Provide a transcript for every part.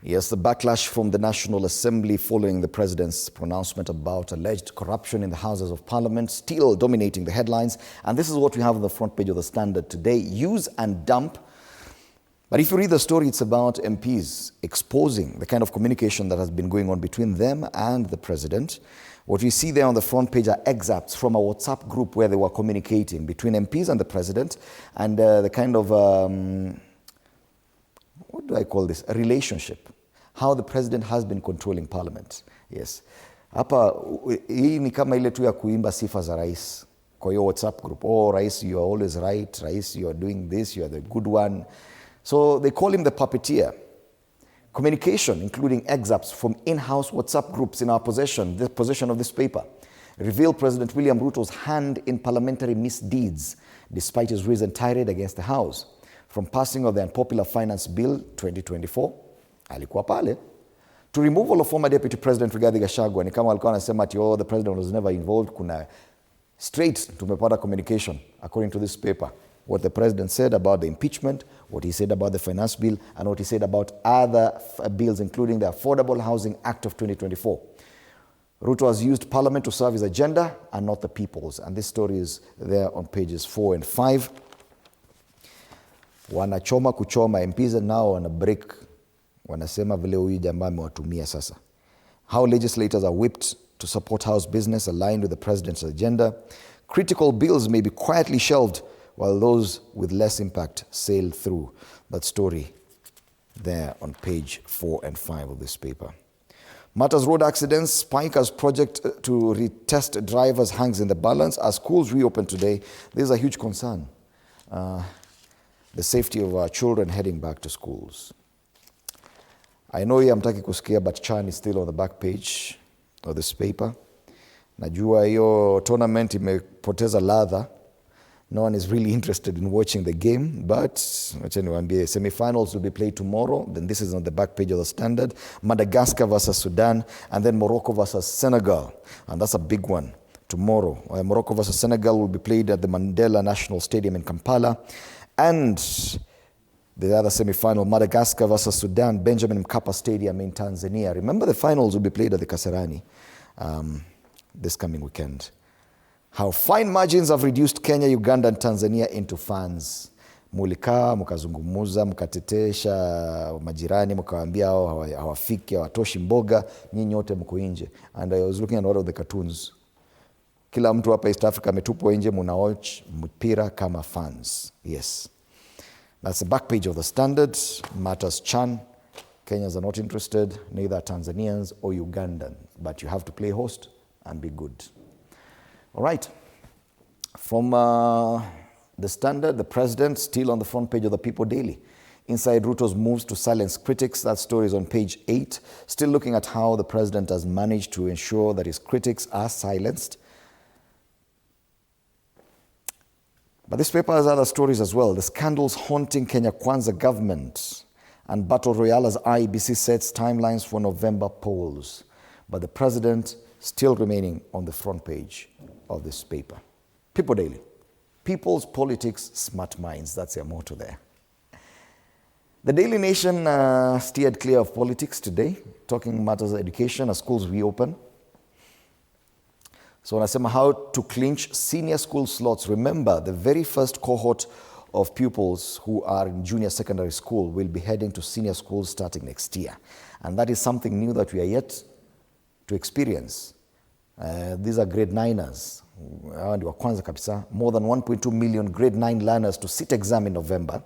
Yes, the backlash from the National Assembly following the president's pronouncement about alleged corruption in the Houses of Parliament still dominating the headlines. And this is what we have on the front page of the Standard today. Use and dump. But if you read the story, it's about MPs exposing the kind of communication that has been going on between them and the president. What we see there on the front page are excerpts from a WhatsApp group where they were communicating between MPs and the president, and the kind of what do I call this? A relationship. How the president has been controlling parliament. Yes. Hapa hii ni kama ile tu ya kuimba sifa za rais kwa hiyo WhatsApp group. Oh, rais, you are always right. Rais, you are doing this. You are the good one. So they call him the puppeteer. Communication, including excerpts from in-house WhatsApp groups in our possession, the possession of this paper, reveal President William Ruto's hand in parliamentary misdeeds, despite his recent tirade against the House. From passing of the unpopular Finance Bill 2024, alikuwa pale, to removal of former Deputy President Rigathi Gachagua, ni kama alikuwa anasema ati the president was never involved. Kuna straight tumepata communication, according to this paper, what the president said about the impeachment, what he said about the finance bill, and what he said about other bills, including the Affordable Housing Act of 2024. Ruto has used parliament to serve his agenda and not the people's. And this story is there on pages 4 and 5. Wanachoma kuchoma, MPs now on a break. Wanasema vile huyu jamaa amewatumia sasa. How legislators are whipped to support House business aligned with the president's agenda. Critical bills may be quietly shelved while those with less impact sail through. That story there on page 4 and 5 of this paper. Matters road accidents. Spike as project to retest drivers hangs in the balance. As schools reopen today, this is a huge concern. The safety of our children heading back to schools. I know you hamtaki kusikia, but Chan is still on the back page of this paper. Najua hiyo tournament imepoteza ladha. No one is really interested in watching the game, but wacha niwaambie, semi-finals will be played tomorrow. Then this is on the back page of the Standard. Madagascar versus Sudan, and then Morocco versus Senegal. And that's a big one tomorrow. Morocco versus Senegal will be played at the Mandela National Stadium in Kampala. And the other semi-final, Madagascar versus Sudan, Benjamin Mkapa Stadium in Tanzania. Remember, the finals will be played at the Kasarani this coming weekend. How fine margins have reduced Kenya, Uganda, and Tanzania into fans. Mulika, mukazungumuza, mukatetesha majirani, mukawaambia hawafiki, hawatoshi mboga, nyinyi wote mko nje. And I was looking at one of the cartoons. Kila mtu hapa East Africa ametupwa nje, muna-watch mpira kama fans. Yes. That's the back page of the Standard. Matters Chan. Kenyans are not interested, neither Tanzanians or Ugandans. But you have to play host and be good. All right. From the Standard, the president still on the front page of the People Daily. Inside Ruto's moves to silence critics. That story is on page 8. Still looking at how the president has managed to ensure that his critics are silenced. But this paper has other stories as well. The scandals haunting Kenya Kwanza government and Battle Royale as IEBC sets timelines for November polls. But the president still remaining on the front page of this paper. People Daily. People's politics, smart minds. That's their motto there. The Daily Nation steered clear of politics today, talking matters of education as schools reopen. So wanasema how to clinch senior school slots. Remember, the very first cohort of pupils who are in junior secondary school will be heading to senior schools starting next year. And that is something new that we are yet to experience. These are grade 9ers. More than 1.2 million grade 9 learners to sit exam in November.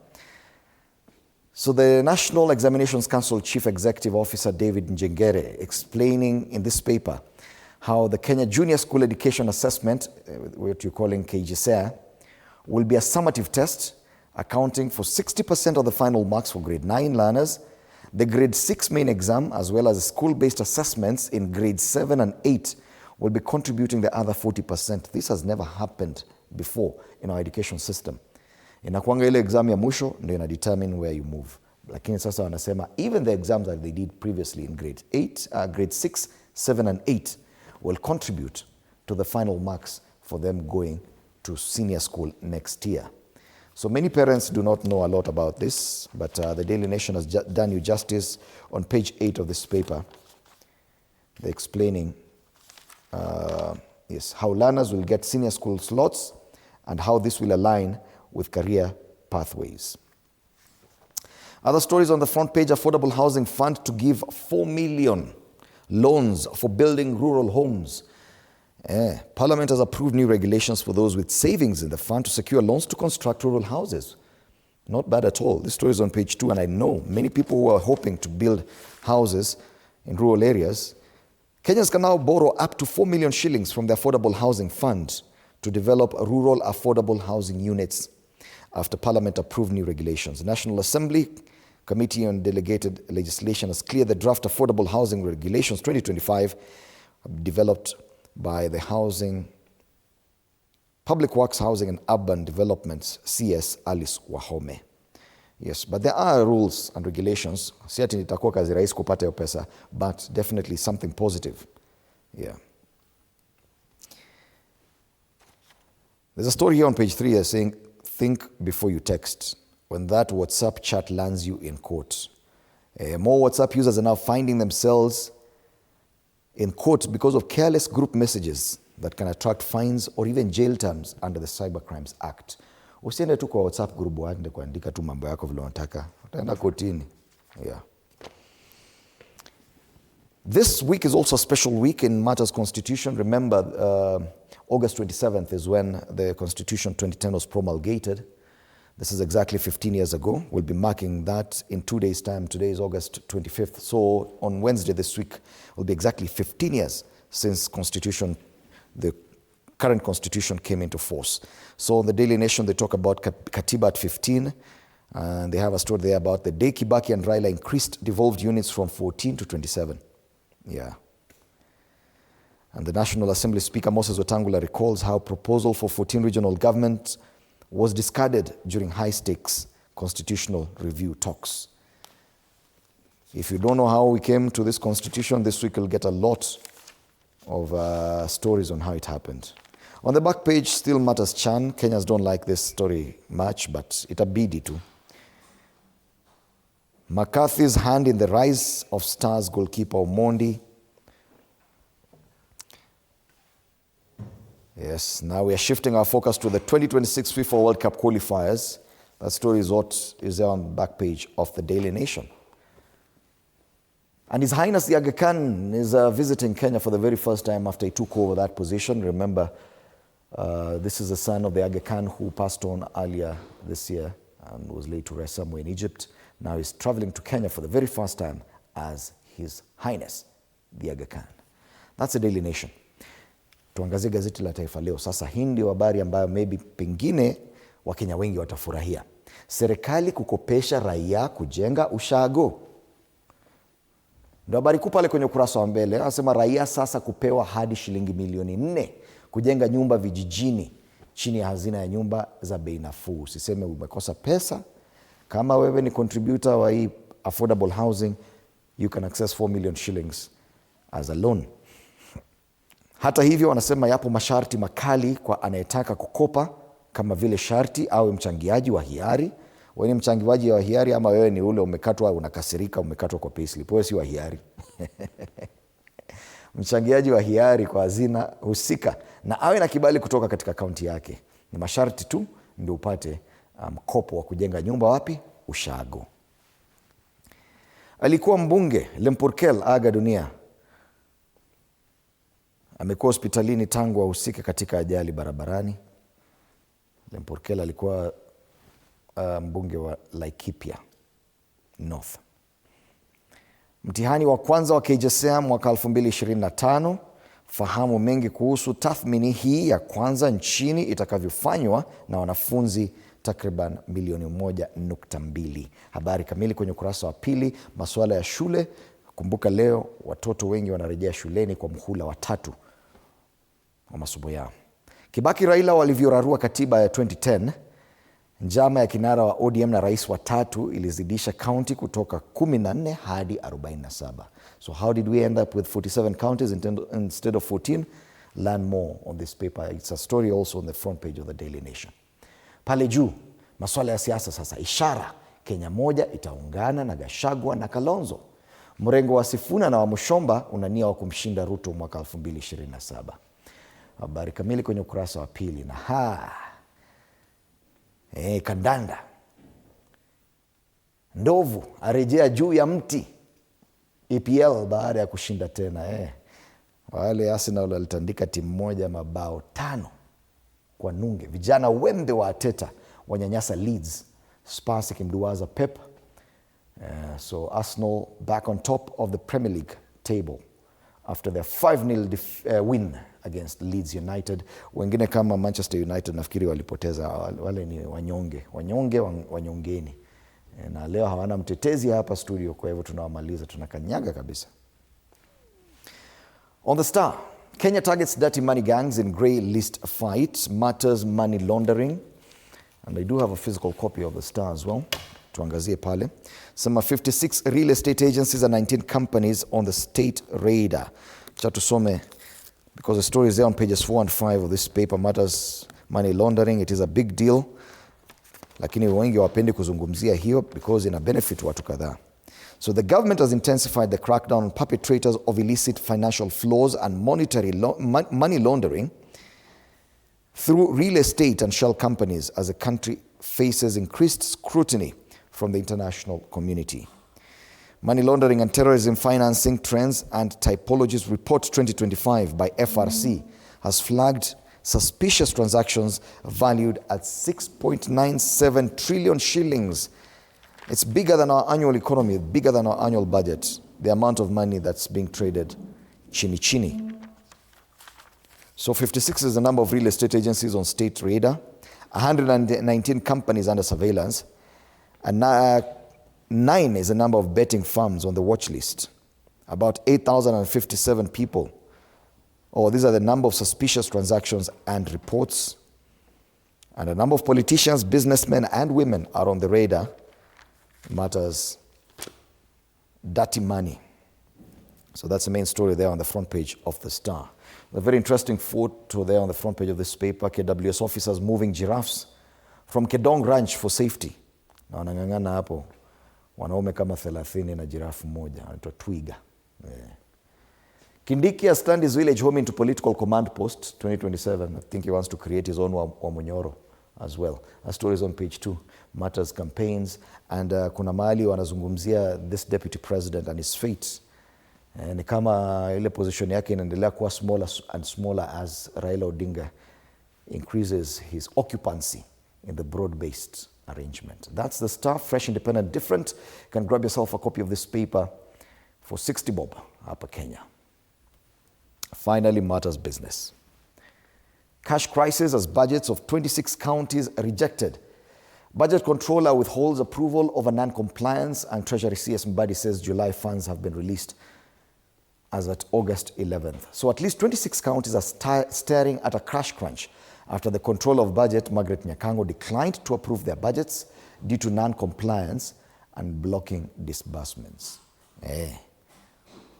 So the National Examinations Council Chief Executive Officer David Njengere explaining in this paper how the Kenya Junior School Education Assessment, what you're calling KJSEA, will be a summative test accounting for 60% of the final marks for grade 9 learners, the grade 6 main exam, as well as school-based assessments in grade 7 and 8 will be contributing the other 40%. This has never happened before in our education system. Inakuanga ile exam ya mwisho ndio ina determine where you move. Lakini sasa wanasema even the exams that they did previously in grade 6, 7 and 8 will contribute to the final marks for them going to senior school next year. So many parents do not know a lot about this, but the Daily Nation has done you justice on page 8 of this paper. They're explaining how learners will get senior school slots and how this will align with career pathways. Other stories on the front page: Affordable Housing Fund to give 4 million loans for building rural homes. Parliament has approved new regulations for those with savings in the fund to secure loans to construct rural houses. Not bad at all. This story is on page 2, and I know many people who are hoping to build houses in rural areas. Kenyans can now borrow up to 4 million shillings from the Affordable Housing Fund to develop rural affordable housing units after Parliament approved new regulations. The National Assembly Committee on Delegated Legislation has cleared the draft Affordable Housing Regulations 2025 developed by the Public Works, Housing and Urban Developments, CS Alice Wahome. Yes, but there are rules and regulations. Si ati nitakuwa kazi rahisi kupata hiyo pesa, but definitely something positive. Yeah. There's a story here on page 3 saying, think before you text when that WhatsApp chat lands you in court. More WhatsApp users are now finding themselves in court because of careless group messages that can attract fines or even jail terms under the Cyber Crimes Act. Usiende tu kwa WhatsApp group waende kuandika tu mambo yako vile unataka. Utaenda kotini. Yeah. This week is also a special week in matters constitution. Remember, August 27th is when the Constitution 2010 was promulgated. This is exactly 15 years ago. We'll be marking that in 2 days' time. Today is August 25th. So on Wednesday this week will be exactly 15 years since the current Constitution came into force. So in the Daily Nation, they talk about Katiba at 15. And they have a story there about the day Kibaki and Raila increased devolved units from 14 to 27. Yeah. And the National Assembly Speaker Moses Wetangula recalls how proposal for 14 regional governments was discarded during high-stakes constitutional review talks. If you don't know how we came to this constitution, this week you'll get a lot of stories on how it happened. On the back page, still matters Chan. Kenyans don't like this story much, but itabidi too. McCarthy's hand in the rise of Stars goalkeeper Omondi. Yes, now we are shifting our focus to the 2026 FIFA World Cup qualifiers. That story is what is there on the back page of the Daily Nation. And His Highness the Aga Khan is visiting Kenya for the very first time after he took over that position. Remember, this is the son of the Aga Khan who passed on earlier this year and was laid to rest somewhere in Egypt. Now he's traveling to Kenya for the very first time as His Highness the Aga Khan. That's the Daily Nation. Tuangazie gazeti la Taifa Leo. Sasa hii ndio habari ambayo maybe pengine Wakenya wengi watafurahia. Serikali kukopesha raia kujenga ushago. Ndio habari kuu pale kwenye ukurasa wa mbele. Anasema raia sasa kupewa hadi shilingi milioni 4 kujenga nyumba vijijini chini ya hazina ya nyumba za bei nafuu. Usiseme umekosa pesa. Kama wewe ni contributor wa hii affordable housing, you can access 4 million shillings as a loan. Hata hivyo wanasema yapo masharti makali kwa anayetaka kukopa, kama vile sharti awe mchangiaji wa hiari. Wewe ni mchangiaji wa hiari ama wewe ni ule umekatwa unakasirika umekatwa kwa payslip? Wewe si wa hiari. Mchangiaji wa hiari kwa hazina husika na awe na kibali kutoka katika akaunti yake. Ni masharti tu ndio upate mkopo wa kujenga nyumba wapi? Ushago. Alikuwa mbunge Lempurkel aga dunia. Amekuwa hospitalini tangu ahusike katika ajali barabarani. Lempurkel alikuwa mbunge wa Laikipia North. Mtihani wa kwanza wa KJSEA mwaka 2025. Fahamu mengi kuhusu tathmini hii ya kwanza nchini itakavyofanywa na wanafunzi takriban milioni 1.2. Habari kamili kwenye ukurasa wa pili. Masuala ya shule. Kumbuka leo watoto wengi wanarejea shuleni kwa muhula wa 3 wa masomo yao. Kibaki Raila walivyorarua katiba ya 2010. Njama ya kinara wa ODM na rais wa 3 ilizidisha county kutoka 14 hadi 47. So how did we end up with 47 counties instead of 14? Learn more on this paper. It's a story also on the front page of the Daily Nation. Pale juu, Masuala ya siasa sasa, ishara Kenya moja itaungana na Gachagua na Kalonzo. Mrengo wa Sifuna na wa Mushomba unania wa kumshinda Ruto mwaka 2027. Habari kamili kwenye ukurasa wa pili. Na kandanda, ndovu arejea juu ya mti EPL baada ya kushinda tena. Wale Arsenal walitandika timu moja mabao 5-0. Vijana wembe wa Arteta wanyanyasa Leeds, Spurs ikimduaza Pep. So Arsenal back on top of the Premier League table after their 5-0 win against Leeds United. Wengine kama Manchester United nafikiri walipoteza, wale ni wanyongeni. Na leo hawana mtetezi hapa studio, kwa hivyo tunawamaliza, tunakanyaga kabisa. On the Star, Kenya targets dirty money gangs in grey list fight, matters money laundering. And I do have a physical copy of the Star as well. Tuangazie pale. Some 56 real estate agencies and 19 companies on the state radar. Chatusome, because the story is there on pages 4 and 5 of this paper, matters money laundering. It is a big deal. Lakini wengi wapendi kuzungumzia hiyo because ina benefit watu kadhaa. So the government has intensified the crackdown on perpetrators of illicit financial flows and money laundering through real estate and shell companies as the country faces increased scrutiny from the international community. Money Laundering and Terrorism Financing Trends and Typologies Report 2025 by FRC has flagged suspicious transactions valued at 6.97 trillion shillings. It's bigger than our annual economy, bigger than our annual budget, the amount of money that's being traded chini. So 56 is the number of real estate agencies on state radar, 119 companies under surveillance, and 9 is the number of betting firms on the watch list. About 8,057 people. These are the number of suspicious transactions and reports. And a number of politicians, businessmen, and women are on the radar. Matters dirty money. So that's the main story there on the front page of the Star. A very interesting photo there on the front page of this paper. KWS officers moving giraffes from Kedong Ranch for safety. Na wanang'ang'ana hapo wanaume kama 30 na giraffe moja, anaitwa twiga. Kindiki has turned his village home into political command post 2027. I think he wants to create his own Wamunyoro as well. A story is on page 2. Matters campaigns. And kuna mahali wanazungumzia this deputy president and his fate. Ni kama ile position yake inaendelea kuwa smaller and smaller as Raila Odinga increases his occupancy in the broad-based arrangement. That's the Star, fresh, independent, different. You can grab yourself a copy of this paper for 60 bob hapa Kenya. Finally, Matters Business. Cash crisis as budgets of 26 counties rejected. Budget controller withholds approval over non-compliance, and Treasury CS Mbadi says July funds have been released as at August 11th. So at least 26 counties are staring at a cash crunch after the controller of budget, Margaret Nyakango, declined to approve their budgets due to non-compliance and blocking disbursements.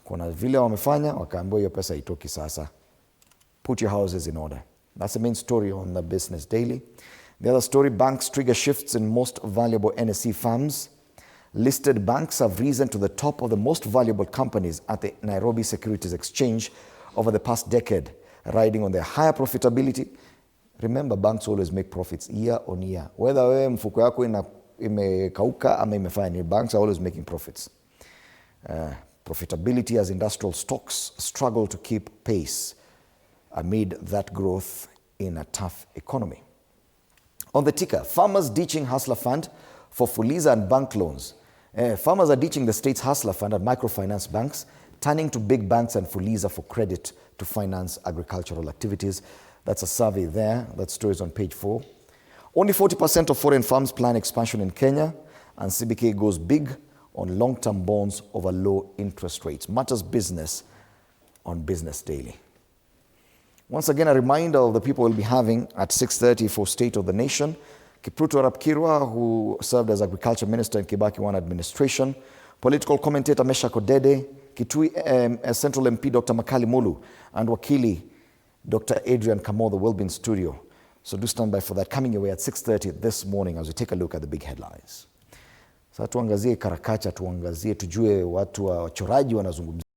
Kuna vile wamefanya, wakaambiwa hiyo pesa itoki sasa. Put your houses in order. That's the main story on the Business Daily. The other story, banks trigger shifts in most valuable NSE firms. Listed banks have risen to the top of the most valuable companies at the Nairobi Securities Exchange over the past decade, riding on their higher profitability. Remember, banks always make profits year on year. Whether wewe mfuko yako imekauka ama imefanya, banks are always making profits. Profitability as industrial stocks struggle to keep pace amid that growth in a tough economy. On the ticker, farmers ditching Hustler Fund for Fuliza and bank loans. Farmers are ditching the state's Hustler Fund and microfinance banks, turning to big banks and Fuliza for credit to finance agricultural activities. That's a survey there. That story is on page 4. Only 40% of foreign firms plan expansion in Kenya, and CBK goes big on long-term bonds over low interest rates. Matters Business on Business Daily. Once again, a reminder of the people we'll be having at 6:30 for State of the Nation. Kipruto Rapkirwa, who served as Agriculture Minister in Kibaki 1 administration. Political commentator Mesha Kodede. Kitui Central MP Dr. Makali Mulu. And Wakili Dr. Adrian Kamotho will be in studio So do stand by for that, coming away at 6:30 this morning as we take a look at the big headlines. Sasa tuangazie karakacha, tuangazie tujue watu wa wachoraji wanazungumzia